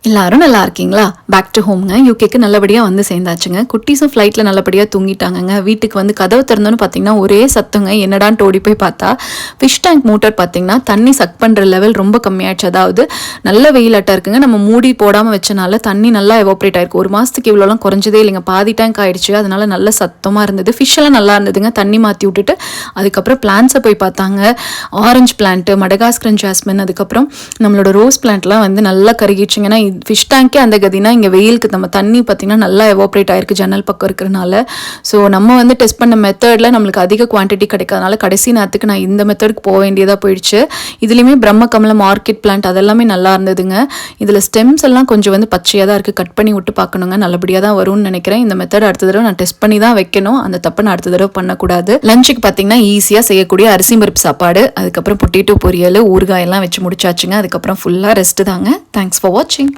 எல்லாரும் நல்லா இருக்கீங்களா? Back to ஹோம்ங்க. யூகேக்கு நல்லபடியாக வந்து சேர்ந்தாச்சுங்க. குட்டீஸும் ஃப்ளைட்டில் நல்லபடியாக தூங்கிட்டாங்கங்க. வீட்டுக்கு வந்து கதவு திறந்தோன்னு பார்த்தீங்கன்னா ஒரே சத்தங்க. என்னடான்னு ஓடி போய் பார்த்தா ஃபிஷ் டேங்க் மோட்டர் பார்த்தீங்கன்னா தண்ணி சக் பண்ணுற லெவல் ரொம்ப கம்மியாயிடுச்சு. அதாவது நல்ல வெயிலாட்டம் இருக்குங்க. நம்ம மூடி போடாமல் வச்சனால தண்ணி நல்லா எவாப்ரேட் ஆயிருக்கு. ஒரு மாதத்துக்கு இவ்வளோலாம் குறைஞ்சதே இல்லைங்க. பாதி டேங்க் ஆயிடுச்சு. அதனால நல்ல சத்தமாக இருந்தது. ஃபிஷ் எல்லாம் நல்லா இருந்ததுங்க. தண்ணி மாற்றி விட்டுட்டு அதுக்கப்புறம் பிளான்ஸை போய் பார்த்தாங்க. ஆரஞ்சு பிளான்ட்டு, மடகாஸ்கரன் ஜாஸ்மின், அதுக்கப்புறம் நம்மளோட ரோஸ் பிளான்ட்லாம் வந்து நல்லா கருகிடுச்சுங்கன்னா ஃபிஷ் டேங்கே அந்த கதினா இங்கே வெயிலுக்கு நம்ம தண்ணி பார்த்திங்கன்னா நல்லா எவாப்ரேட் ஆயிருக்கு ஜன்னல் பக்கம் இருக்கிறனால. ஸோ நம்ம வந்து டெஸ்ட் பண்ண மெத்தடில் நம்மளுக்கு அதிக குவான்டிட்டி கிடைக்காதனால கடைசி நேரத்துக்கு நான் இந்த மெத்தடுக்கு போக வேண்டியதாக போயிடுச்சு. இதுலேயுமே பிரம்ம கமலம், மார்க்கெட் பிளான்ட் அதெல்லாமே நல்லா இருந்ததுங்க. இதில் ஸ்டெம்ஸ் எல்லாம் கொஞ்சம் வந்து பச்சையாக தான் இருக்குது. கட் பண்ணி விட்டு பார்க்கணுங்க. நல்லபடியாக தான் வரும்னு நினைக்கிறேன். இந்த மெத்தட் அடுத்த தடவை நான் டெஸ்ட் பண்ணி தான் வைக்கணும். அந்த தப்பை நான் அடுத்த தடவை பண்ணக்கூடாது. லஞ்சுக்கு பார்த்தீங்கன்னா ஈஸியாக செய்யக்கூடிய அரிசி பருப்பு சாப்பாடு, அதுக்கப்புறம் பொட்டேட்டோ பொரியல், ஊறுகாயெல்லாம் வச்சு முடிச்சாச்சுங்க. அதுக்கப்புறம் ஃபுல்லாக ரெஸ்ட்டு தாங்க. தேங்க்ஸ் ஃபார் வாட்சிங்.